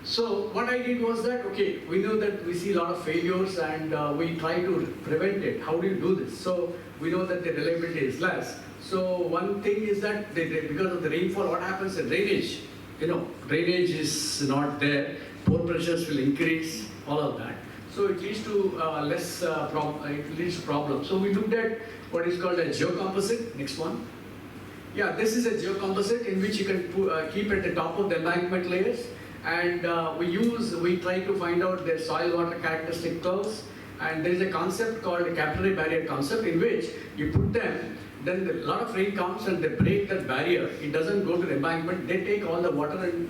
So what I did was that, okay, we know that we see a lot of failures and we try to prevent it. How do you do this? So we know that the reliability is less. So one thing is that because of the rainfall, what happens? The drainage, drainage is not there. Pore pressures will increase, all of that. So it leads to it leads to problems. So we looked at what is called a geocomposite. Next one. Yeah, this is a geocomposite in which you can keep at the top of the embankment layers. And we try to find out their soil water characteristic curves, and there is a concept called a capillary barrier concept in which you put them, then a lot of rain comes and they break that barrier. It doesn't go to the embankment, they take all the water and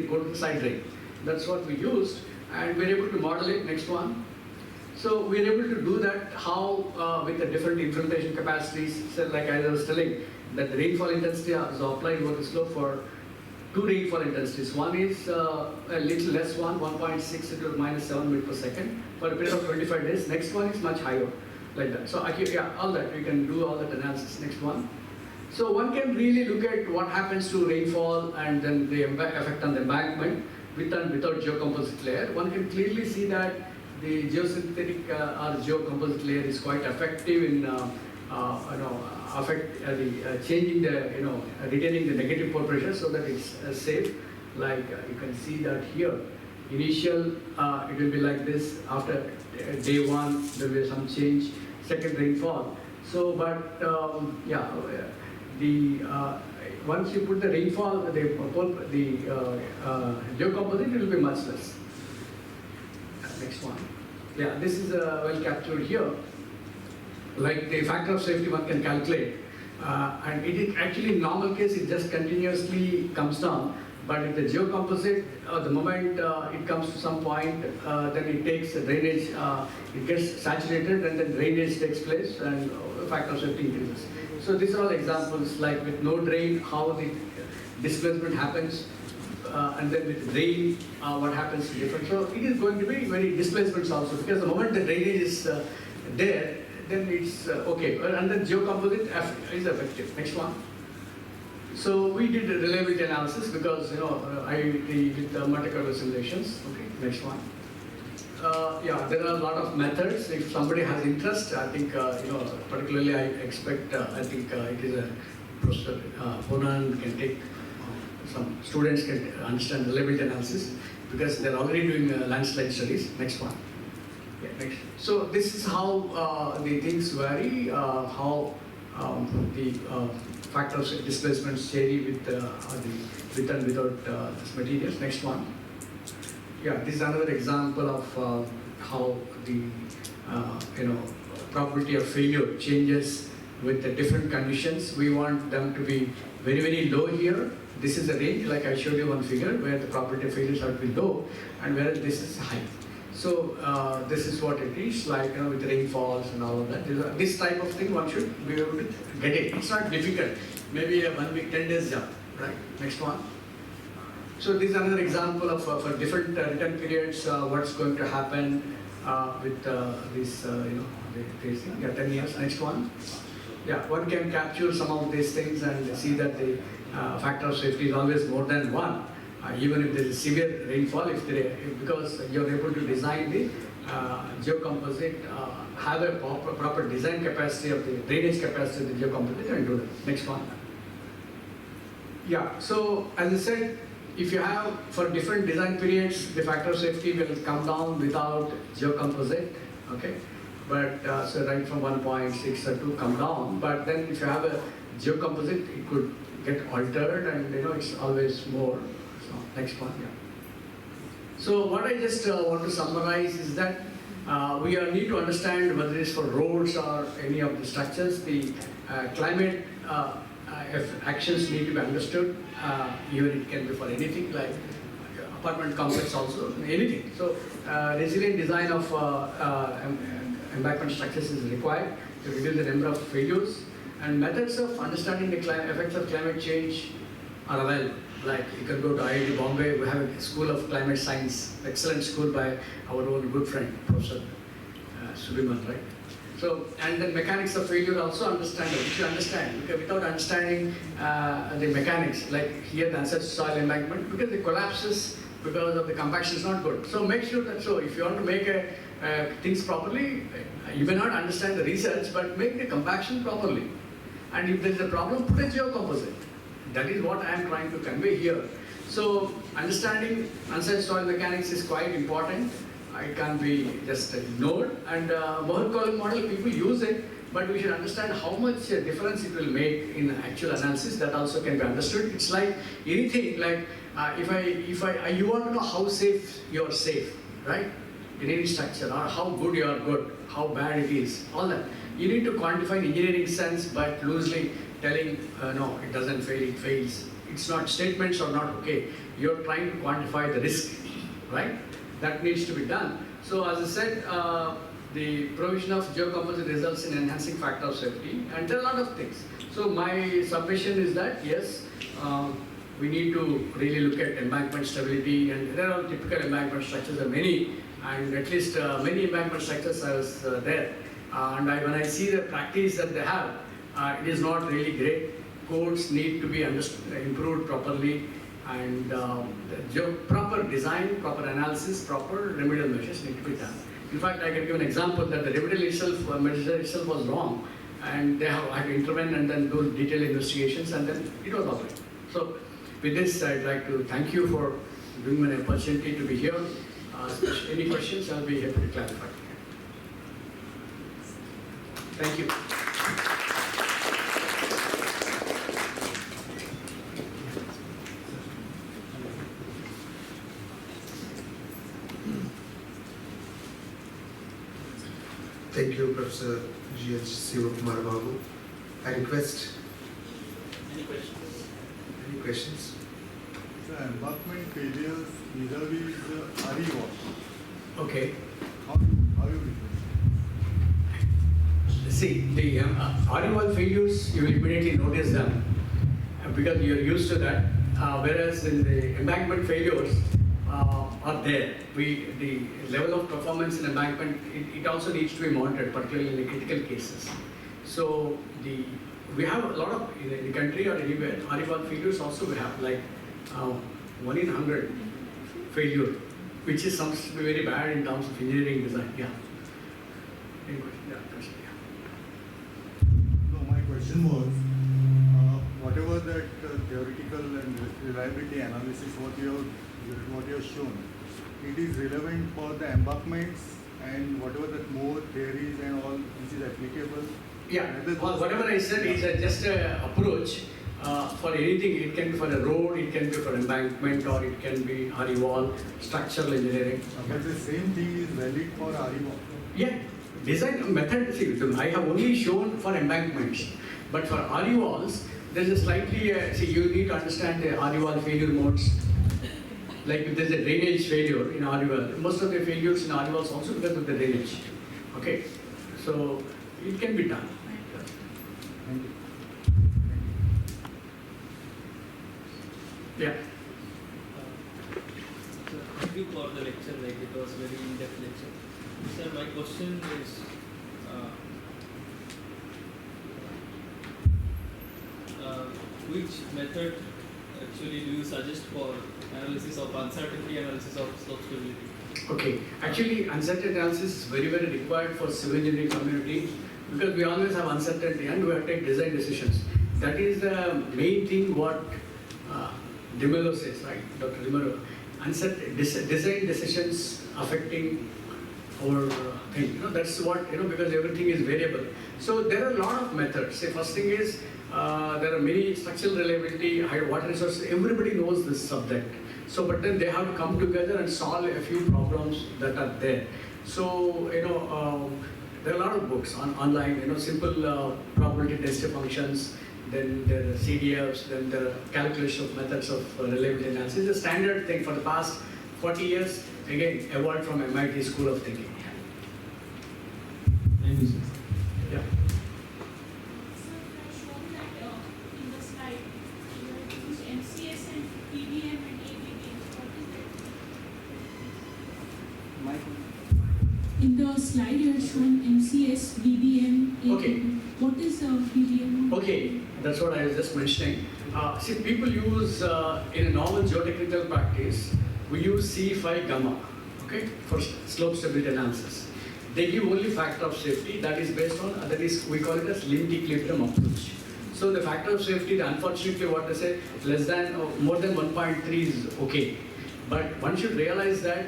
go to the side drain. That's what we used, and we're able to model it. Next one. So we're able to do that how with the different infiltration capacities. So like as I was telling, that the rainfall intensity is applied over the slope for 2 rainfall intensities. One is a little less one, 1.6 into minus 7 meter per second for a period of 25 days. Next one is much higher, like that. So all that, we can do all that analysis. Next one. So one can really look at what happens to rainfall and then the effect on the embankment with and without geocomposite layer. One can clearly see that the geosynthetic or geocomposite layer is quite effective in changing the retaining the negative pore pressure so that it's safe. Like you can see that here, initial it will be like this. After day 1 there will be some change, second rainfall. So but once you put the rainfall, the geocomposite, it will be much less. Next one. Yeah, this is well captured here. Like the factor of safety one can calculate, and it is actually in normal case it just continuously comes down, but in the geocomposite, the moment it comes to some point, then it takes drainage, it gets saturated and then drainage takes place and factor of safety increases. So these are all examples, like with no drain, how the displacement happens, and then with drain, what happens is different. So it is going to be very displacements also, because the moment the drainage is there, then it's okay. And then geocomposite is effective. Next one. So we did a reliability analysis because with the Monte Carlo simulations. Okay, next one. Yeah, there are a lot of methods. If somebody has interest, I think particularly I expect I think it is a Professor Ponan can take some students can understand reliability analysis because they're already doing landslide studies. Next one. Yeah, next. So this is how the things vary, how the factors of displacement vary with and without this materials. Next one. Yeah, this is another example of how the probability of failure changes with the different conditions. We want them to be very, very low here. This is a range, like I showed you one figure, where the probability of failures are to be low, and where this is high. So this is what it is, like with rainfalls and all of that. This type of thing one should be able to get it. It's not difficult. Maybe a 1 week, 10 days job, right? Next one. So this is another example of for different return periods, what's going to happen with this, yeah, 10 years. Next one. yeah, one can capture some of these things and see that the factor of safety is always more than one. Even if there is severe rainfall, because you're able to design the geocomposite, have a proper design capacity of the drainage capacity of the geocomposite and do that. Next one. Yeah, so as I said, if you have for different design periods, the factor of safety will come down without geocomposite, okay? But so right from 1.6 to come down, but then if you have a geocomposite, it could get altered and it's always more. So next one, yeah. So what I just want to summarize is that we need to understand whether it's for roads or any of the structures, the climate actions need to be understood. Even it can be for anything like apartment complex also, anything. So resilient design of embankment structures is required to reduce the number of failures, and methods of understanding the effects of climate change are available. Like you can go to IIT Bombay, we have a School of Climate Science, excellent school by our own good friend, Prof. Suleiman, right? So, and then mechanics of failure also understand, we should understand, because without understanding the mechanics, like here the ancestral soil embankment, because it collapses because of the compaction is not good. So make sure that, so if you want to make things properly, you may not understand the research, but make the compaction properly. And if there is a problem, put a geocomposite. That is what I am trying to convey here. So understanding ancestral soil mechanics is quite important. It can't be just ignored. And Mohr column model, people use it, but we should understand how much difference it will make in actual analysis. That also can be understood. It's like anything, like if you want to know how safe you are safe, right? In any structure, or how good you are good, how bad it is, all that. You need to quantify in engineering sense, but loosely telling, no, it doesn't fail, it fails. It's not, statements are not okay. You're trying to quantify the risk, right? That needs to be done. So as I said, the provision of geocomposite results in enhancing factor of safety, and there are a lot of things. So my submission is that, yes, we need to really look at embankment stability, and there are typical embankment structures, there are many, and at least many embankment structures are there. And when I see the practice that they have, it is not really great. Codes need to be improved properly, and proper design, proper analysis, proper remedial measures need to be done. In fact, I can give an example that the remedial measure itself was wrong, and they had to intervene and then do detailed investigations, and then it was all right. So with this, I'd like to thank you for giving me an opportunity to be here. Any questions, I'll be happy to clarify. Thank you. Thank you, Professor G.H. Sivakumar Babu. I request. Any questions? Any questions? So embankment failures vis-a-vis RE wash. Okay. How you differentiate? See, the RE wall failures, you will immediately notice them because you are used to that. Whereas in the embankment failures are there. The level of performance in embankment, it also needs to be monitored, particularly in the critical cases. So we have a lot of, in the country or anywhere, RE wall failures also we have like 1 in 100 failure, which is sounds to be very bad in terms of engineering design. Yeah. Any question? Yeah, question. No, my question was, whatever that theoretical and reliability analysis what you have shown, it is relevant for the embankments and whatever that more theories and all which is applicable. Yeah, well, whatever I said is just an approach for anything. It can be for a road, it can be for embankment, or it can be RE wall, structural engineering. But the same thing is valid for RE wall. Yeah, design method, see, I have only shown for embankments, but for RE walls, there is a slightly, see, you need to understand the RE wall failure modes. Like if there is a drainage failure in RE wall, most of the failures in RE walls also because of the drainage. Okay, so it can be done. Thank you. Yeah. Thank you for the lecture, like it was very in-depth lecture. Sir, my question is, which method actually do you suggest for analysis of uncertainty, analysis of slope stability? Okay, actually uncertainty analysis is very, very required for civil engineering community because we always have uncertainty and we have to take design decisions. That is the main thing what De Mello says, right, Dr. De Mello. Design decisions affecting our thing, that's what, because everything is variable. So there are a lot of methods. Say first thing is, there are many structural reliability, high water resources, everybody knows this subject. So, but then they have to come together and solve a few problems that are there. So, there are a lot of books online, simple probability density functions, then there are CDFs, then the calculation of methods of reliability analysis. It's a standard thing for the past 40 years, again, evolved from MIT School of Thinking. Thank you, sir. Yeah. Sir, you have shown that in the slide, you have used MCS and PBM and ABBM. What is that? In the slide, you have shown MCS, BBM, ABBM. Okay. What is BBM? Okay, that's what I was just mentioning. See, people use, in a normal geotechnical practice, we use C5 gamma, okay, for slope stability analysis. They give only factor of safety that is based on, we call it as limit equilibrium approach. So the factor of safety, unfortunately what they say, less than or more than 1.3 is okay. But one should realize that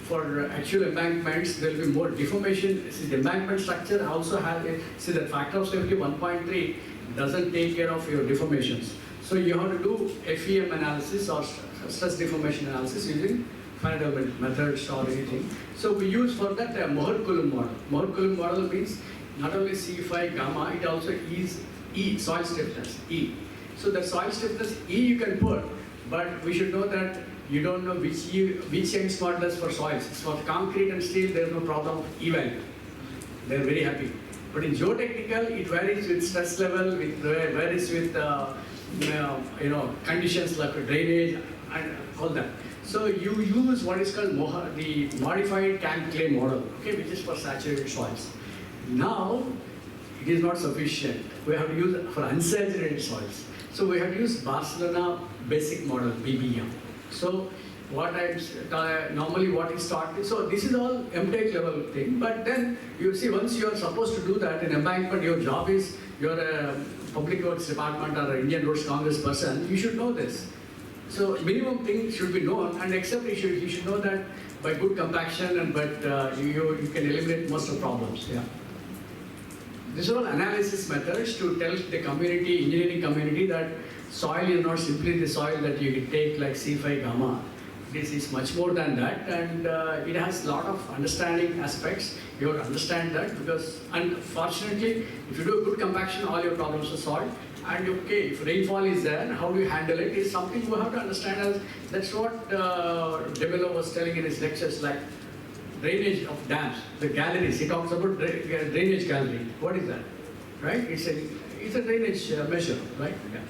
for actual embankments, there will be more deformation. See, the embankment structure also has that factor of safety 1.3 doesn't take care of your deformations. So you have to do FEM analysis or stress deformation analysis using Faraday methods or anything. So we use for that a Mohr-Coulomb model. Mohr-Coulomb model means not only C5 gamma, it also is E, soil stiffness, E. So the soil stiffness E you can put, but we should know that you don't know which Young's modulus for soils. For concrete and steel, there is no problem of E value. They are very happy. But in geotechnical, it varies with stress level, varies with conditions like drainage and all that. So you use what is called the modified Camp-Clay model, okay, which is for saturated soils. Now, it is not sufficient. We have to use it for unsaturated soils. So we have to use Barcelona basic model, BBM. So what normally what is taught, so this is all MTech level thing, but then you see once you are supposed to do that in embankment, your job is, you're a public works department or an Indian Roads Congress person, you should know this. So minimum thing should be known, and except you should know that by good compaction and you can eliminate most of the problems. Yeah. These are all analysis methods to tell the community, engineering community, that soil is not simply the soil that you can take like C5 gamma. This is much more than that, and it has a lot of understanding aspects. You have to understand that because, unfortunately, if you do a good compaction, all your problems are solved. And okay, if rainfall is there, how do you handle it is something you have to understand. As that's what De Mello was telling in his lectures, like drainage of dams, the galleries. He talks about drainage gallery. What is that? Right? It's a drainage measure, right? Yeah.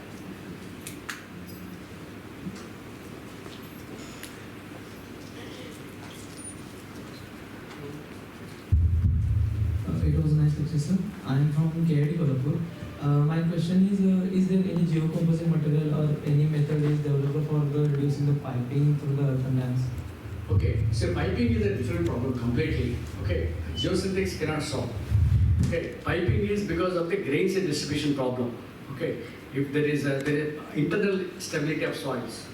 It was a nice lecture, sir. I am from KIT Kolhapur. My question is there any geocomposite material or any method is developed for reducing the piping through the earthen dams? Okay, so piping is a different problem completely. Okay, geosynthetics cannot solve. Okay, piping is because of the grains and distribution problem. Okay, if there is internal stability of soils,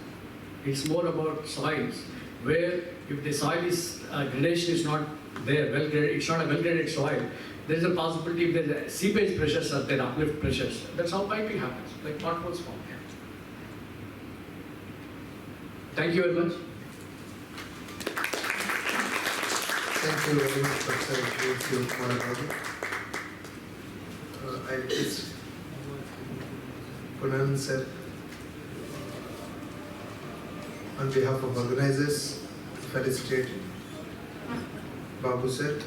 it's more about soils where if the soil is gradation is not there, well graded, it's not a well graded soil. There is a possibility if there is seepage pressures or there uplift pressures. That's how piping happens, like potholes form. Thank you very much. Thank you very much, Professor L Sivakumar Babu. I request Punan sir, on behalf of organizers, felicitate Babu sir